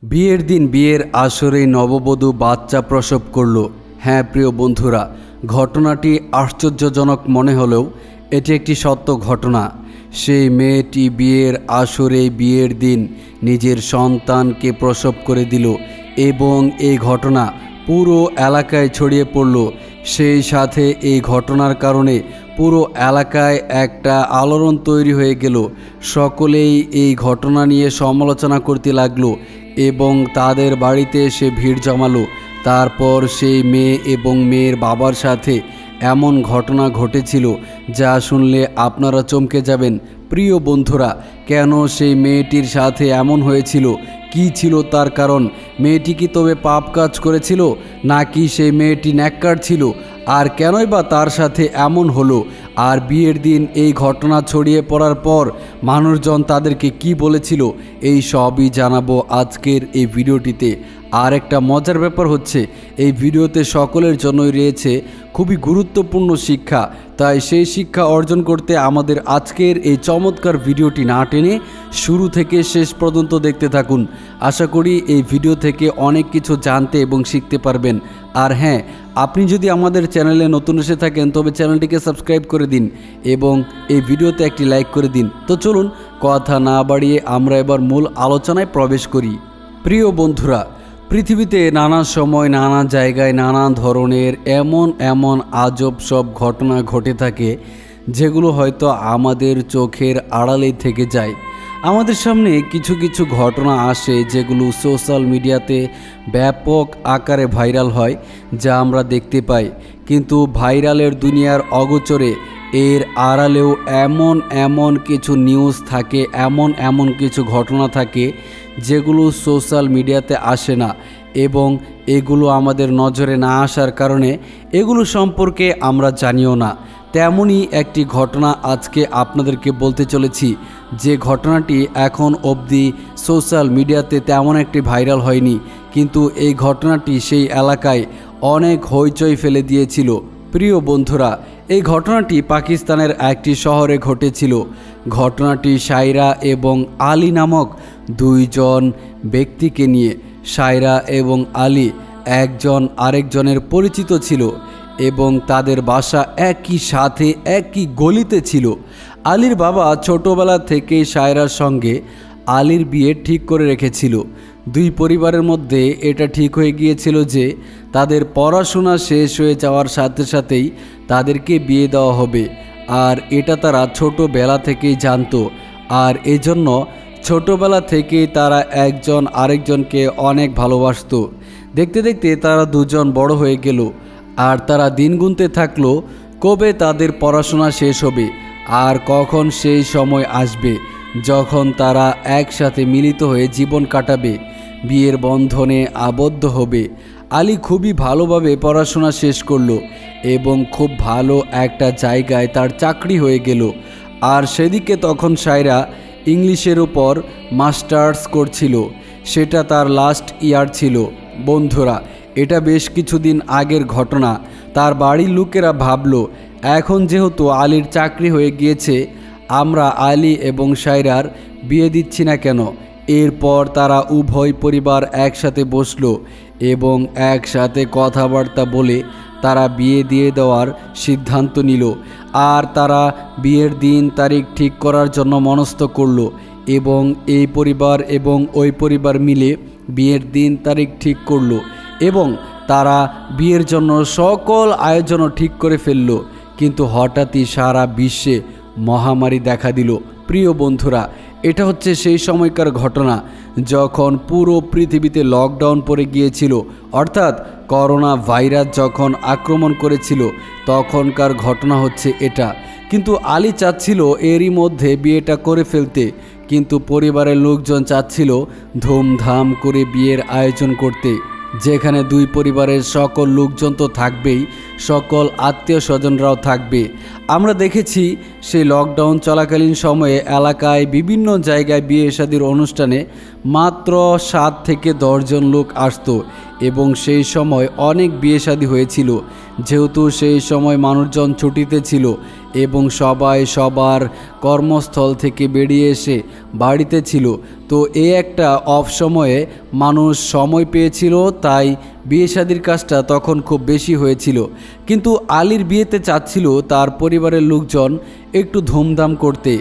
বিয়ের দিন বিয়ের আসরে নববধূ বাচ্চা প্রসব করল। হ্যাঁ প্রিয় বন্ধুরা, ঘটনাটি আশ্চর্যজনক মনে হলেও এটি একটি সত্য ঘটনা। সেই মেয়েটি বিয়ের আসরে বিয়ের দিন নিজের সন্তানকে প্রসব করে দিল এবং এই ঘটনা পুরো এলাকায় ছড়িয়ে পড়ল। সেই সাথে এই ঘটনার কারণে পুরো এলাকায় একটা আলোড়ন তৈরি হয়ে গেল। সকলেই এই ঘটনা নিয়ে সমালোচনা করতে লাগলো এবং তাদের বাড়িতে এসে ভিড় জমালো। তারপর সেই মেয়ে এবং মেয়ের বাবার সাথে এমন ঘটনা ঘটেছিল যা শুনলে আপনারা চমকে যাবেন। প্রিয় বন্ধুরা, কেন সেই মেয়েটির সাথে এমন হয়েছিল, কি ছিল তার কারণ? মেয়েটি কি তবে পাপ কাজ করেছিল, নাকি সেই মেয়েটি নেককার ছিল? আর কেনই বা তার সাথে এমন হলো? আর বিয়ের দিন এই ঘটনা ছড়িয়ে পড়ার পর মানুষজন তাদেরকে কি বলেছিল, এই সবই জানাবো আজকের এই ভিডিওটিতে। আর একটা মজার ব্যাপার হচ্ছে, এই ভিডিওতে সকলের জন্যই রয়েছে খুবই গুরুত্বপূর্ণ শিক্ষা। তাই সেই শিক্ষা অর্জন করতে আমাদের আজকের এই চমৎকার ভিডিওটি না টেনে শুরু থেকে শেষ পর্যন্ত দেখতে থাকুন। আশা করি এই ভিডিও থেকে অনেক কিছু জানতে এবং শিখতে পারবেন। আর হ্যাঁ, আপনি যদি আমাদের চ্যানেলে নতুন এসে থাকেন তবে চ্যানেলটিকে সাবস্ক্রাইব করে দিন এবং এই ভিডিওতে একটি লাইক করে দিন। তো চলুন কথা না বাড়িয়ে আমরা এবার মূল আলোচনায় প্রবেশ করি। প্রিয় বন্ধুরা, পৃথিবীতে নানা সময় নানা জায়গায় নানা ধরনের এমন আজব সব ঘটনা ঘটে থাকে যেগুলো হয়তো আমাদের চোখের আড়ালেই থেকে যায়। আমাদের সামনে কিছু কিছু ঘটনা আসে যেগুলো সোশ্যাল মিডিয়াতে ব্যাপক আকারে ভাইরাল হয়, যা আমরা দেখতে পাই। কিন্তু ভাইরালের দুনিয়ার অগোচরে এর আড়ালেও এমন কিছু নিউজ থাকে, এমন কিছু ঘটনা থাকে যেগুলো সোশ্যাল মিডিয়াতে আসে না এবং এগুলো আমাদের নজরে না আসার কারণে এগুলো সম্পর্কে আমরা জানিও না। তেমনই একটি ঘটনা আজকে আপনাদেরকে বলতে চলেছি, যে ঘটনাটি এখন অবধি সোশ্যাল মিডিয়াতে তেমন একটি ভাইরাল হয়নি, কিন্তু এই ঘটনাটি সেই এলাকায় অনেক হইচই ফেলে দিয়েছিল। প্রিয় বন্ধুরা, এই ঘটনাটি পাকিস্তানের একটি শহরে ঘটেছিল। ঘটনাটি সায়রা এবং আলী নামক দুইজন ব্যক্তিকে নিয়ে। সায়রা এবং আলী একজন আরেকজনের পরিচিত ছিল এবং তাদের বাসা একই সাথে একই গলিতে ছিল। আলীর বাবা ছোটবেলা থেকেই সায়রার সঙ্গে আলীর বিয়ে ঠিক করে রেখেছিল। দুই পরিবারের মধ্যে এটা ঠিক হয়ে গিয়েছিল যে তাদের পড়াশোনা শেষ হয়ে যাওয়ার সাথে সাথেই তাদেরকে বিয়ে দেওয়া হবে। আর এটা তারা ছোটবেলা থেকেই জানতো। আর এজন্য ছোটবেলা থেকেই তারা একজন আরেকজনকে অনেক ভালোবাসত। দেখতে দেখতে তারা দুজন বড় হয়ে গেল আর তারা দিন গুনতে থাকলো কবে তাদের পড়াশোনা শেষ হবে আর কখন সেই সময় আসবে যখন তারা একসাথে মিলিত হয়ে জীবন কাটাবে, বিয়ের বন্ধনে আবদ্ধ হবে। আলী খুবই ভালোভাবে পড়াশোনা শেষ করলো এবং খুব ভালো একটা জায়গায় তার চাকরি হয়ে গেল। আর সেদিকে তখন সায়রা ইংলিশের উপর মাস্টার্স করছিল, সেটা তার লাস্ট ইয়ার ছিল। বন্ধুরা, এটা বেশ কিছুদিন আগের ঘটনা। তার বাড়ির লোকেরা ভাবলো এখন যেহেতু আলীর চাকরি হয়ে গিয়েছে, আমরা আলী এবং সায়রার বিয়ে দিচ্ছি না কেন। এরপর তারা উভয় পরিবার একসাথে বসলো এবং একসাথে কথাবার্তা বলে তারা বিয়ে দিয়ে দেওয়ার সিদ্ধান্ত নিল। আর তারা বিয়ের দিন তারিখ ঠিক করার জন্য মনস্থ করলো এবং এই পরিবার এবং ওই পরিবার মিলে বিয়ের দিন তারিখ ঠিক করলো এবং তারা বিয়ের জন্য সকল আয়োজনও ঠিক করে ফেললো। কিন্তু হঠাৎই সারা বিশ্বে মহামারী দেখা দিল। প্রিয় বন্ধুরা, এটা হচ্ছে সেই সময়কার ঘটনা যখন পুরো পৃথিবীতে লকডাউন পড়ে গিয়েছিল, অর্থাৎ করোনা ভাইরাস যখন আক্রমণ করেছিল তখনকার ঘটনা হচ্ছে এটা। কিন্তু আলী চাচ্ছিল এরই মধ্যে বিয়েটা করে ফেলতে, কিন্তু পরিবারের লোকজন চাচ্ছিল ধুমধাম করে বিয়ের আয়োজন করতে, যেখানে দুই পরিবারের সকল লোকজন তো থাকবেই, সকল আত্মীয় স্বজনরাও থাকবে। আমরা দেখেছি সেই লকডাউন চলাকালীন সময়ে এলাকায় বিভিন্ন জায়গায় বিয়ে শাদীর অনুষ্ঠানে মাত্র 7 থেকে 10 জন লোক আসতো এবং সেই সময় অনেক বিয়ে শাদী হয়েছিল, যেহেতু সেই সময় মানুষজন ছুটিতে ছিল এবং সবাই সবার কর্মস্থল থেকে বেরিয়ে এসে বাড়িতে ছিল। তো এই একটা অফ সময়ে মানুষ সময় পেয়েছিল, তাই বিয়ে শাদীর কাজটা তখন খুব বেশি হয়েছিল। কিন্তু আলীর বিয়েতে চাচ্ছিল তার পরিবারের লোকজন একটু ধুমধাম করতে,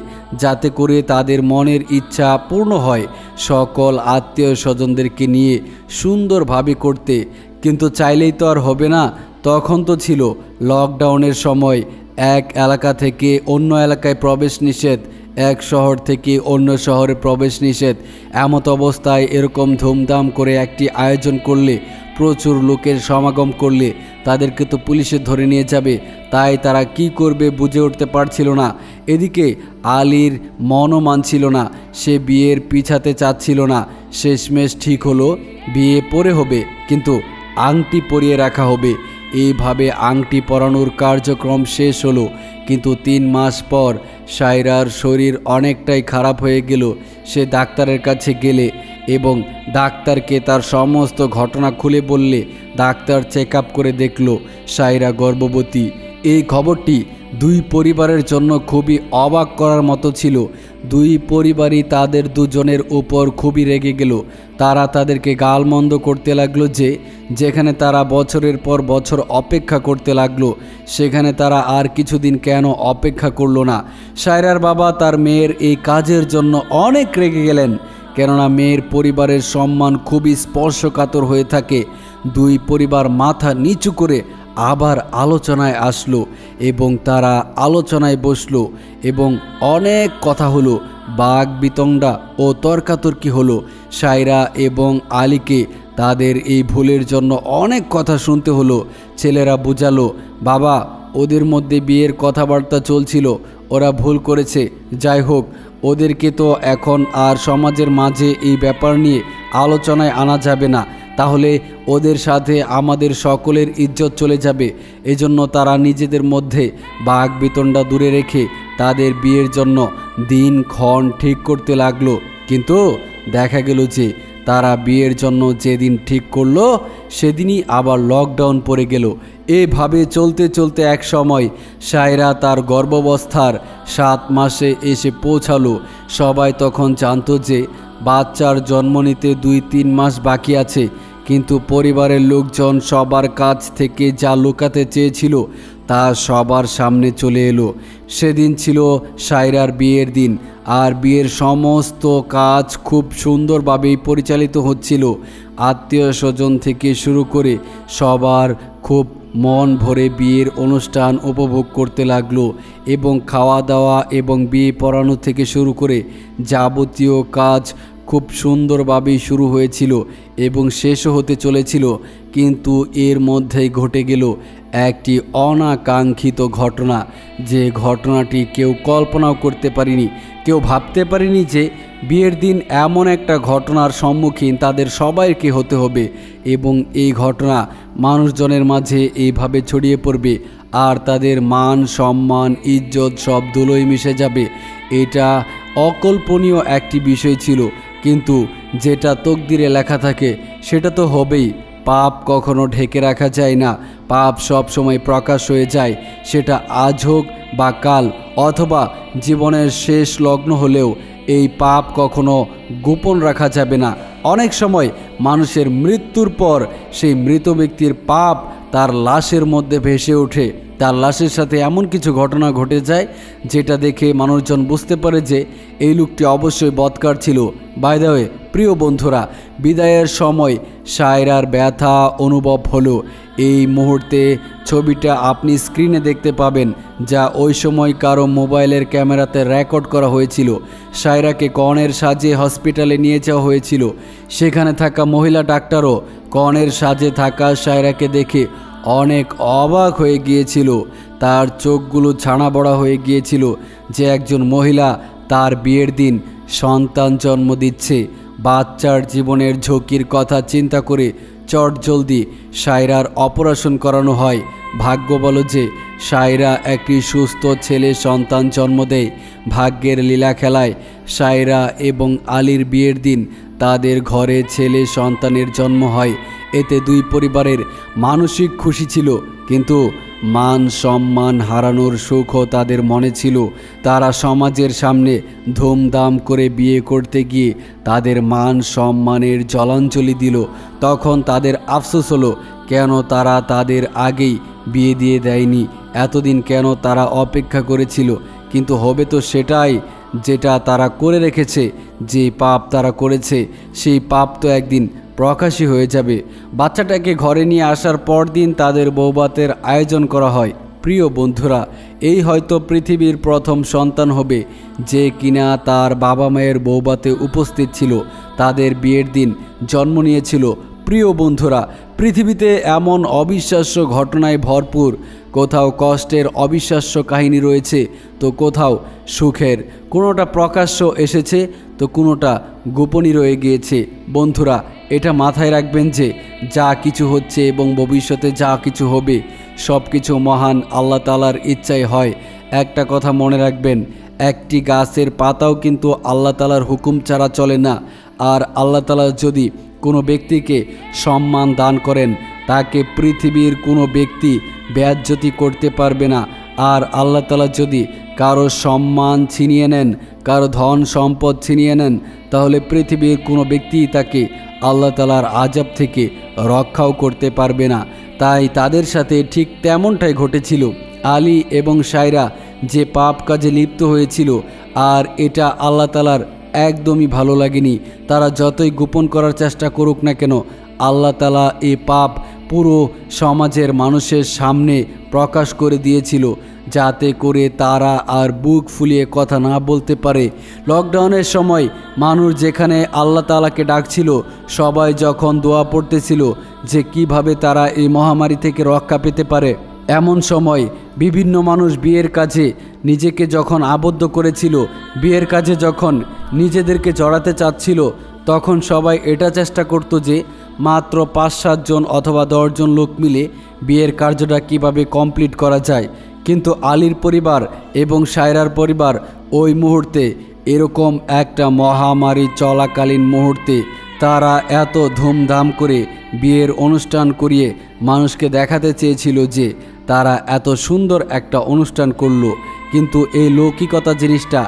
যাতে করে তাদের মনের ইচ্ছা পূর্ণ হয়, সকল আত্মীয় স্বজনদেরকে নিয়ে সুন্দরভাবে করতে। কিন্তু চাইলেই তো আর হবে না, তখন তো ছিল লকডাউনের সময়, এক এলাকা থেকে অন্য এলাকায় প্রবেশ নিষেধ, এক শহর থেকে অন্য শহরে প্রবেশ নিষেধ। এমত অবস্থায় এরকম ধুমধাম করে একটি আয়োজন করলে, প্রচুর লোকের সমাগম করলে তাদেরকে তো পুলিশে ধরে নিয়ে যাবে, তাই তারা কি করবে বুঝে উঠতে পারছিল না। এদিকে আলীর মনও মানছিল না, সে বিয়ের পিছাতে চাচ্ছিল না। শেষমেশ ঠিক হলো বিয়ে পরে হবে, কিন্তু আংটি পরিয়ে রাখা হবে। এইভাবে আংটি পরানোর কার্যক্রম শেষ হলো। কিন্তু 3 মাস পর সায়রার শরীর অনেকটাই খারাপ হয়ে গেল। সে ডাক্তারের কাছে গেলে এবং ডাক্তারকে তার সমস্ত ঘটনা খুলে বললে ডাক্তার চেক আপ করে দেখল সায়রা গর্ভবতী। এই খবরটি 2 পরিবারের জন্য খুবই অবাক করার মতো ছিল। 2 পরিবারই তাদের দুজনের উপর খুবই রেগে গেল। তারা তাদেরকে গালমন্দ করতে লাগলো যে যেখানে তারা বছরের পর বছর অপেক্ষা করতে লাগলো, সেখানে তারা আর কিছুদিন কেন অপেক্ষা করলো না। সায়রার বাবা তার মেয়ের এই কাজের জন্য অনেক রেগে গেলেন, কেননা মেয়ের পরিবারের সম্মান খুবই স্পর্শকাতর হয়ে থাকে। 2 পরিবার মাথা নিচু করে আবার আলোচনায় আসলো এবং তারা আলোচনায় বসলো এবং অনেক কথা হলো, বাগ বিতণ্ডা ও তর্কাতর্কি হলো। সায়রা এবং আলীকে তাদের এই ভুলের জন্য অনেক কথা শুনতে হলো। ছেলেরা বুঝালো, বাবা ওদের মধ্যে বিয়ের কথাবার্তা চলছিল, ওরা ভুল করেছে, যাই হোক ওদেরকে তো এখন আর সমাজের মাঝে এই ব্যাপার নিয়ে আলোচনায় আনা যাবে না, তাহলে ওদের সাথে আমাদের সকলের ইজ্জত চলে যাবে। এজন্য তারা নিজেদের মধ্যে বাগ বিতণ্ডা দূরে রেখে তাদের বিয়ের জন্য দিনক্ষণ ঠিক করতে লাগলো। কিন্তু দেখা গেল যে তারা বিয়ের জন্য যেদিন ঠিক করলো সেদিনই আবার লকডাউন পড়ে গেল। এভাবে চলতে চলতে এক সময় সায়রা তার গর্ভাবস্থার 7 মাসে এসে পৌঁছালো। সবাই তখন জানতো যে বাচ্চার জন্ম নিতে 2-3 মাস বাকি আছে, কিন্তু পরিবারের লোকজন সবার কাছ থেকে যা লুকাতে চেয়েছিল তা সবার সামনে চলে এলো। সেদিন ছিল সায়রার বিয়ের দিন, আর বিয়ের সমস্ত কাজ খুব সুন্দরভাবেই পরিচালিত হচ্ছিল। আত্মীয় স্বজন থেকে শুরু করে সবার খুব মন ভরে বিয়ের অনুষ্ঠান উপভোগ করতে লাগলো এবং খাওয়া দাওয়া এবং বিয়ে পড়ানো থেকে শুরু করে যাবতীয় কাজ খুব সুন্দরভাবেই শুরু হয়েছিল এবং শেষও হতে চলেছিল। কিন্তু এর মধ্যেই ঘটে গেল একটি অনাকাঙ্ক্ষিত ঘটনা, যে ঘটনাটি কেউ কল্পনাও করতে পারেনি। কেউ ভাবতে পারেনি যে বিয়ের দিন এমন একটা ঘটনার সম্মুখীন তাদের সবাইকে হতে হবে এবং এই ঘটনা মানুষজনের মাঝে এইভাবে ছড়িয়ে পড়বে আর তাদের মান সম্মান ইজ্জত সব ধুলোয় মিশে যাবে। এটা অকল্পনীয় একটি বিষয় ছিল, কিন্তু যেটা তকদিরে লেখা থাকে সেটা তো হবেই। পাপ কখনো ঢেকে রাখা যায় না, পাপ সব সময় প্রকাশ হয়ে যায়। সেটা আজ হোক বা কাল অথবা জীবনের শেষ লগ্ন হলেও এই পাপ কখনো গোপন রাখা যাবে না। অনেক সময় মানুষের মৃত্যুর পর সেই মৃত ব্যক্তির পাপ তার লাশের মধ্যে ভেসে ওঠে। তার লাশের সাথে এমন কিছু ঘটনা ঘটে যায় যেটা দেখে মানুষজন বুঝতে পারে যে এই লোকটি অবশ্যই বদকার ছিল। বাই দ্য ওয়ে প্রিয় বন্ধুরা, বিদায়ের সময় সায়রার ব্যথা অনুভব হলো। এই মুহূর্তে ছবিটা আপনি স্ক্রিনে দেখতে পাবেন, যা ওই সময় কারো মোবাইলের ক্যামেরাতে রেকর্ড করা হয়েছিল। সায়রাকে কনের সাজে হসপিটালে নিয়ে যাওয়া হয়েছিল। সেখানে থাকা মহিলা ডাক্তারও কনের সাজে থাকা সায়রাকে দেখে অনেক অবাক হয়ে গিয়েছিল। তার চোখগুলো ছানা বড়া হয়ে গিয়েছিল যে একজন মহিলা তার বিয়ের দিন সন্তান জন্ম দিচ্ছে। বাচ্চার জীবনের ঝুঁকির কথা চিন্তা করে চটজলদি সায়রার অপারেশন করানো হয়। ভাগ্য বলো যে সায়রা একটি সুস্থ ছেলে সন্তান জন্ম দেয়। ভাগ্যের লীলা খেলায় সায়রা এবং আলীর বিয়ের দিন তাদের ঘরে ছেলে সন্তানের জন্ম হয়। এতে দুই পরিবারের মানসিক খুশি ছিল, কিন্তু মান সম্মান হারানোর সুখও তাদের মনে ছিল। তারা সমাজের সামনে ধুমধাম করে বিয়ে করতে গিয়ে তাদের মান সম্মানের জলাঞ্জলি দিল। তখন তাদের আফসোস হলো, কেন তারা তাদের আগেই বিয়ে দিয়ে দেয়নি, এতদিন কেন তারা অপেক্ষা করেছিল। কিন্তু হবে তো সেটাই যেটা তারা করে রেখেছে। যে পাপ তারা করেছে সেই পাপ তো একদিন প্রকাশই হয়ে যাবে। বাচ্চাটাকে ঘরে নিয়ে আসার পর দিন তাদের বৌভাতের আয়োজন করা হয়। প্রিয় বন্ধুরা, এই হয়তো পৃথিবীর প্রথম সন্তান হবে যে কিনা তার বাবা মায়ের বৌভাতে উপস্থিত ছিল, তাদের বিয়ের দিন জন্ম নিয়েছিল। প্রিয় বন্ধুরা, পৃথিবীতে এমন অবিশ্বাস্য ঘটনায় ভরপুর। কোথাও কষ্টের অবিশ্বাস্য কাহিনী রয়েছে, তো কোথাও সুখের। কোনোটা প্রকাশ্য এসেছে, তো কোনোটা গোপনই রয়ে গিয়েছে। বন্ধুরা, এটা মাথায় রাখবেন যে যা কিছু হচ্ছে এবং ভবিষ্যতে যা কিছু হবে সব কিছু মহান আল্লাহ তাআলার ইচ্ছায় হয়। একটা কথা মনে রাখবেন, একটি গাছের পাতাও কিন্তু আল্লাহ তাআলার হুকুম ছাড়া চলে না। আর আল্লাহ তাআলা যদি কোনো ব্যক্তিকে সম্মান দান করেন, তাকে পৃথিবীর কোনো ব্যক্তি বেয়াজ্জতি করতে পারবে না। আর আল্লাহ তাআলা যদি কারো সম্মান ছিনিয়ে নেন, কারো ধন সম্পদ ছিনিয়ে নেন, তাহলে পৃথিবীর কোনো ব্যক্তি তাকে আল্লাহ তাআলার আযাব থেকে রক্ষাও করতে পারবে না। তাই তাদের সাথে ঠিক তেমনটাই ঘটেছিল। আলী এবং সায়রা যে পাপ কাজে লিপ্ত হয়েছিল, আর এটা আল্লাহ তাআলার একদমই ভালো লাগেনি। তারা যতই গোপন করার চেষ্টা করুক না কেন, আল্লাহ তাআলা এই পাপ পুরো সমাজের মানুষের সামনে প্রকাশ করে দিয়েছিল, যাতে করে তারা আর বুক ফুলিয়ে কথা না বলতে পারে। লকডাউনের সময় মানুষ যেখানে আল্লাহ তাআলাকে ডাকছিল, সবাই যখন দোয়া পড়তেছিল যে কিভাবে তারা এই মহামারী থেকে রক্ষা পেতে পারে, এমন সময় বিভিন্ন মানুষ বিয়ের কাজে নিজেকে যখন আবদ্ধ করেছিল, বিয়ের কাজে যখন নিজেদেরকে জড়াতে চাচ্ছিল, তখন সবাই এটা চেষ্টা করত যে মাত্র ৫-৭ জন অথবা ১০ জন লোক মিলে বিয়ের কার্যটা কিভাবে কমপ্লিট করা যায়। কিন্তু আলীর পরিবার এবং সায়রার পরিবার ওই মুহূর্তে, এরকম একটা মহামারী চলাকালীন মুহূর্তে তারা এত ধুমধাম করে বিয়ের অনুষ্ঠান করিয়ে মানুষকে দেখাতে চেয়েছিল যে তারা এত সুন্দর একটা অনুষ্ঠান করলো। কিন্তু এই লৌকিকতা জিনিসটা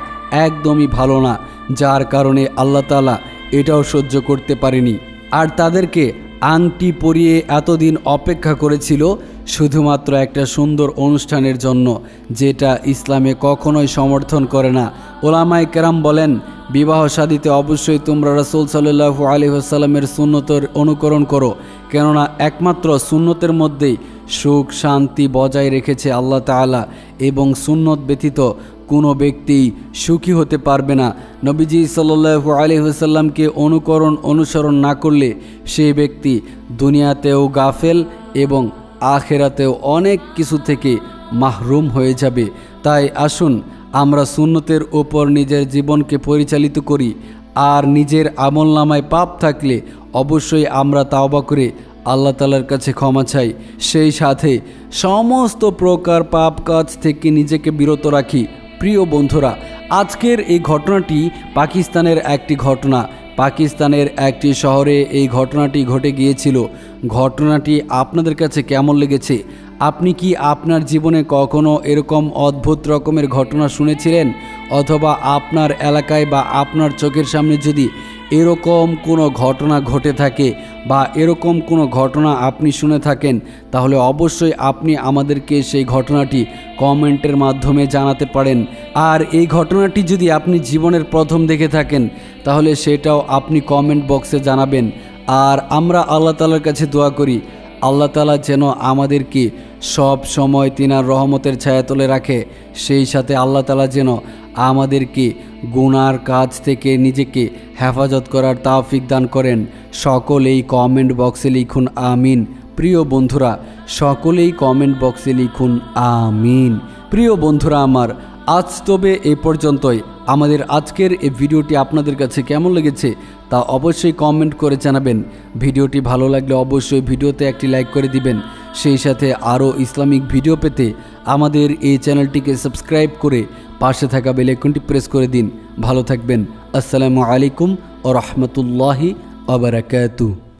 একদমই ভালো না, যার কারণে আল্লাহ তাআলা এটাও সহ্য করতে পারেনি। আর তাদেরকে আংটি পরিয়ে এতদিন অপেক্ষা করেছিল শুধুমাত্র একটা সুন্দর অনুষ্ঠানের জন্য, যেটা ইসলামে কখনোই সমর্থন করে না। ওলামায়ে কেরাম বলেন, বিবাহ শাদীতে অবশ্যই তোমরা রাসূল সাল্লাল্লাহু আলাইহি ওয়াসাল্লামের সুন্নতের অনুকরণ করো, কেননা একমাত্র সুন্নতের মধ্যেই সুখ শান্তি বজায় রেখেছে আল্লাহ তাআলা, এবং সুন্নত ব্যতীত কোনো ব্যক্তি সুখী হতে পারবে না। নবীজি সাল্লাল্লাহু আলাইহি ওয়াসাল্লামকে অনুসরণ না করলে সেই ব্যক্তি দুনিয়াতেও গাফেল এবং আখেরাতেও অনেক কিছু থেকে মাহরুম হয়ে যাবে। তাই আসুন আমরা সুন্নতের উপর নিজের জীবনকে পরিচালিত করি। আর নিজের আমলনামায় পাপ থাকলে অবশ্যই আমরা তাওবা করে আল্লাহ তাআলার কাছে ক্ষমা চাই। সেই সাথে সমস্ত প্রকার পাপ কাজ থেকে নিজেকে বিরত রাখি। প্রিয় বন্ধুরা, আজকের এই ঘটনাটি পাকিস্তানের একটি ঘটনা। পাকিস্তানের একটি শহরে এই ঘটনাটি ঘটে গিয়েছিল। ঘটনাটি আপনাদের কাছে কেমন লেগেছে? আপনি কি আপনার জীবনে কখনো এরকম অদ্ভুত রকমের ঘটনা শুনেছিলেন? অথবা আপনার এলাকায় বা আপনার চোখের সামনে যদি এরকম কোনো ঘটনা ঘটে থাকে বা এরকম কোনো ঘটনা আপনি শুনে থাকেন, তাহলে অবশ্যই আপনি আমাদেরকে সেই ঘটনাটি কমেন্টের মাধ্যমে জানাতে পারেন। আর এই ঘটনাটি যদি আপনি জীবনের প্রথম দেখে থাকেন, তাহলে সেটাও আপনি কমেন্ট বক্সে জানাবেন। আর আমরা আল্লাহ তাআলার কাছে দোয়া করি, আল্লাহ তাআলা যেন আমাদেরকে সব সময় তিনার রহমতের ছায়াতলে রাখে। সেই সাথে আল্লাহ তাআলা যেন আমাদেরকে গুনার কাজ থেকে নিজেকে হেফাজত করার তৌফিক দান করেন। সকলেই কমেন্ট বক্সে লিখুন আমিন। প্রিয় বন্ধুরা, সকলেই কমেন্ট বক্সে লিখুন আমিন। প্রিয় বন্ধুরা আমার, আজ তবে এ পর্যন্তই। আমাদের আজকের এই ভিডিওটি আপনাদের কাছে কেমন লেগেছে তা অবশ্যই কমেন্ট করে জানাবেন। ভিডিওটি ভালো লাগলে অবশ্যই ভিডিওতে একটি লাইক করে দিবেন। সেই সাথে আরও ইসলামিক ভিডিও পেতে আমাদের এই চ্যানেলটিকে সাবস্ক্রাইব করে পাশে থাকা বেল আইকনটি প্রেস করে দিন। ভালো থাকবেন। আসসালামু আলাইকুম ওয়া রাহমাতুল্লাহি ওয়া বারাকাতুহু।